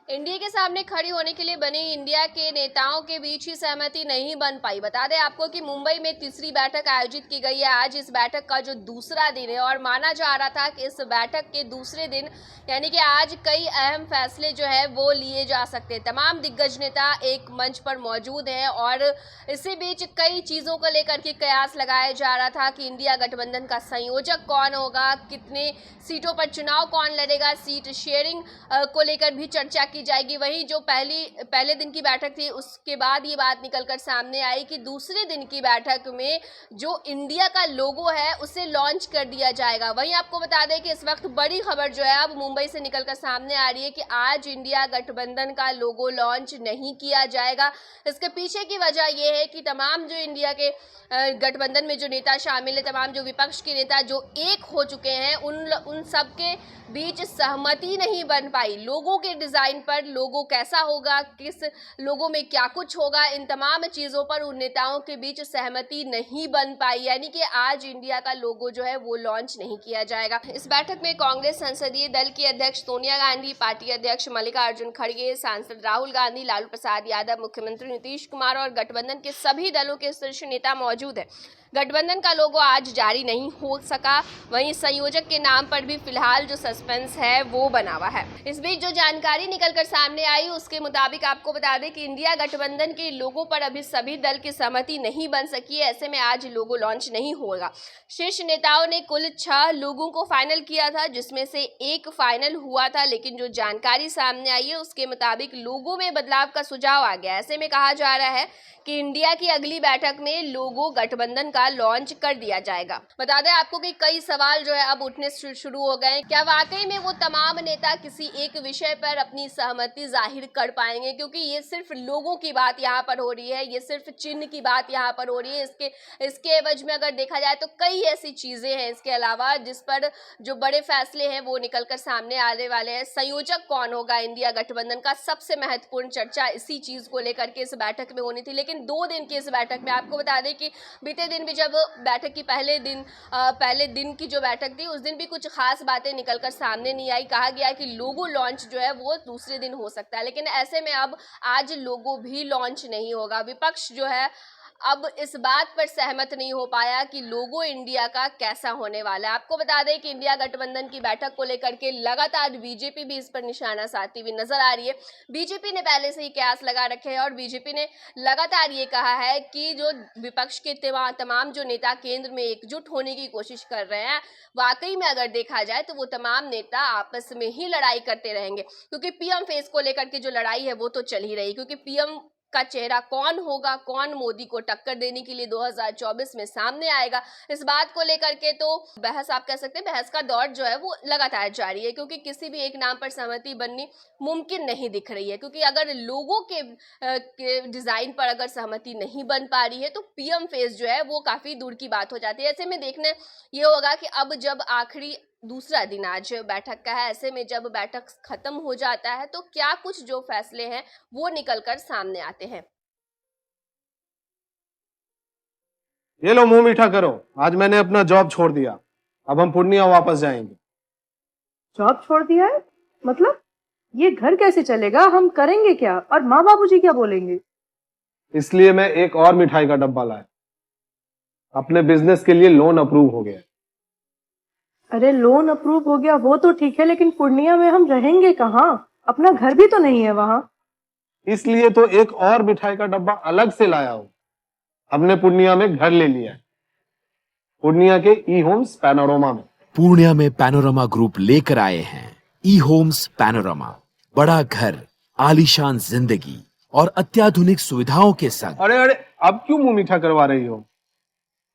India के सामने खड़ी होने के लिए बने इंडिया के नेताओं के बीच ही सहमति नहीं बन पाई। बता दें आपको कि मुंबई में तीसरी बैठक आयोजित की गई है। आज इस बैठक का जो दूसरा दिन है और माना जा रहा था कि इस बैठक के दूसरे दिन यानी कि आज कई अहम फैसले जो है वो लिए जा सकते हैं। तमाम दिग्गज नेता एक मंच पर मौजूद हैं और इसी बीच कई चीजों को लेकर के कयास लगाया जा रहा था कि इंडिया गठबंधन का संयोजक कौन होगा, कितने सीटों पर चुनाव कौन लड़ेगा, सीट शेयरिंग को लेकर भी चर्चा की जाएगी। वहीं जो पहले दिन की बैठक थी उसके बाद ये बात निकलकर सामने आई कि दूसरे दिन की बैठक में जो इंडिया का लोगो है उसे लॉन्च कर दिया जाएगा। वहीं आपको बता दें कि इस वक्त बड़ी खबर जो है अब मुंबई से निकलकर सामने आ रही है कि आज इंडिया गठबंधन का लोगो लॉन्च नहीं किया जाएगा। इसके पीछे की वजह यह है कि तमाम जो इंडिया के गठबंधन में जो नेता शामिल है, तमाम जो विपक्ष के नेता जो एक हो चुके हैं, उन सब के बीच सहमति नहीं बन पाई। लोगों के डिजाइन पर, लोगो कैसा होगा, किस लोगों में क्या कुछ होगा, इन तमाम चीजों पर उन नेताओं के बीच सहमति नहीं बन पाई। यानी कि आज इंडिया का लोगो जो है वो लॉन्च नहीं किया जाएगा। इस बैठक में कांग्रेस संसदीय दल की अध्यक्ष सोनिया गांधी, पार्टी अध्यक्ष मल्लिकार्जुन खड़गे, सांसद राहुल गांधी, लालू प्रसाद यादव, मुख्यमंत्री नीतीश कुमार और गठबंधन के सभी दलों के शीर्ष नेता मौजूद है। गठबंधन का लोगो आज जारी नहीं हो सका। वहीं संयोजक के नाम पर भी फिलहाल जो सस्पेंस है वो बना हुआ है। इस बीच जो जानकारी निकलकर सामने आई उसके मुताबिक आपको बता दें कि इंडिया गठबंधन के लोगो पर अभी सभी दल की सहमति नहीं बन सकी है। ऐसे में आज लोगो लॉन्च नहीं होगा। शीर्ष नेताओं ने कुल 6 लोगों को फाइनल किया था, जिसमें से एक फाइनल हुआ था, लेकिन जो जानकारी सामने आई है उसके मुताबिक लोगो में बदलाव का सुझाव आ गया। ऐसे में कहा जा रहा है कि इंडिया की अगली बैठक में लोगो गठबंधन का लॉन्च कर दिया जाएगा। बता दें आपको कि कई सवाल जो है अब उठने शुरू हो गए। क्या वाकई में वो तमाम नेता किसी एक विषय पर अपनी सहमति जाहिर कर पाएंगे? क्योंकि ये सिर्फ लोगों की बात यहाँ पर हो रही है, ये सिर्फ चिन्ह की बात यहाँ पर हो रही है। इसके एवज में अगर देखा जाए तो कई ऐसी चीजें हैं इसके अलावा जिस पर जो बड़े फैसले हैं वो निकलकर सामने आने वाले हैं। संयोजक कौन होगा इंडिया गठबंधन का, सबसे महत्वपूर्ण चर्चा इसी चीज को लेकर के इस बैठक में होनी थी। लेकिन 2 दिन की इस बैठक में आपको बता दें कि बीते दिन भी जब बैठक की पहले दिन की जो बैठक थी उस दिन भी कुछ खास बातें निकलकर सामने नहीं आई। कहा गया कि लोगो लॉन्च जो है वो दूसरे दिन हो सकता है, लेकिन ऐसे में अब आज लोगो भी लॉन्च नहीं होगा। विपक्ष जो है अब इस बात पर सहमत नहीं हो पाया कि लोगो इंडिया का कैसा होने वाला है। आपको बता दें कि इंडिया गठबंधन की बैठक को लेकर के लगातार बीजेपी भी इस पर निशाना साधती हुई नजर आ रही है। बीजेपी ने पहले से ही कयास लगा रखे हैं और बीजेपी ने लगातार ये कहा है कि जो विपक्ष के तमाम जो नेता केंद्र में एकजुट होने की कोशिश कर रहे हैं, वाकई में अगर देखा जाए तो वो तमाम नेता आपस में ही लड़ाई करते रहेंगे, क्योंकि पीएम फेस को लेकर के जो लड़ाई है वो तो चल ही रही, क्योंकि पीएम का चेहरा कौन होगा, कौन मोदी को टक्कर देने के लिए 2024 में सामने आएगा, इस बात को लेकर के तो बहस, आप कह सकते हैं बहस का दौर जो है वो लगातार जारी है। क्योंकि किसी भी एक नाम पर सहमति बननी मुमकिन नहीं दिख रही है, क्योंकि अगर लोगों के डिजाइन पर अगर सहमति नहीं बन पा रही है तो पीएम फेस जो है वो काफी दूर की बात हो जाती है। ऐसे में देखने ये होगा कि अब जब आखिरी दूसरा दिन आज बैठक का है, ऐसे में जब बैठक खत्म हो जाता है तो क्या कुछ जो फैसले हैं वो निकलकर सामने आते हैं। ये लो मुंह मीठा करो, आज मैंने अपना जॉब छोड़ दिया, अब हम पूर्णिया वापस जाएंगे। जॉब छोड़ दिया है? मतलब ये घर कैसे चलेगा, हम करेंगे क्या और माँ बाबूजी क्या बोलेंगे? इसलिए मैं एक और मिठाई का डब्बा लाया। अपने बिजनेस के लिए लोन अप्रूव हो गया। अरे लोन अप्रूव हो गया वो तो ठीक है, लेकिन पूर्णिया में हम रहेंगे कहाँ? अपना घर भी तो नहीं है वहाँ। इसलिए तो एक और मिठाई का डब्बा अलग से लाया हूं। हमने पूर्णिया में घर ले लिया है, पूर्णिया के ई होम्स पैनोरमा में। पूर्णिया में पैनोरमा ग्रुप लेकर आए हैं ई होम्स पैनोरमा। बड़ा घर, आलीशान जिंदगी और अत्याधुनिक सुविधाओं के संग। अरे अब क्यों मुंह मीठा करवा रही हो?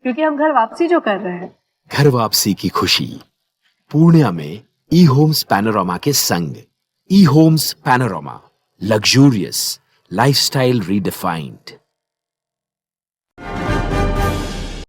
क्योंकि हम घर वापसी जो कर रहे हैं। घर वापसी की खुशी पूर्णिया में ई होम्स पैनोरमा के संग। E homes panorama, luxurious lifestyle redefined.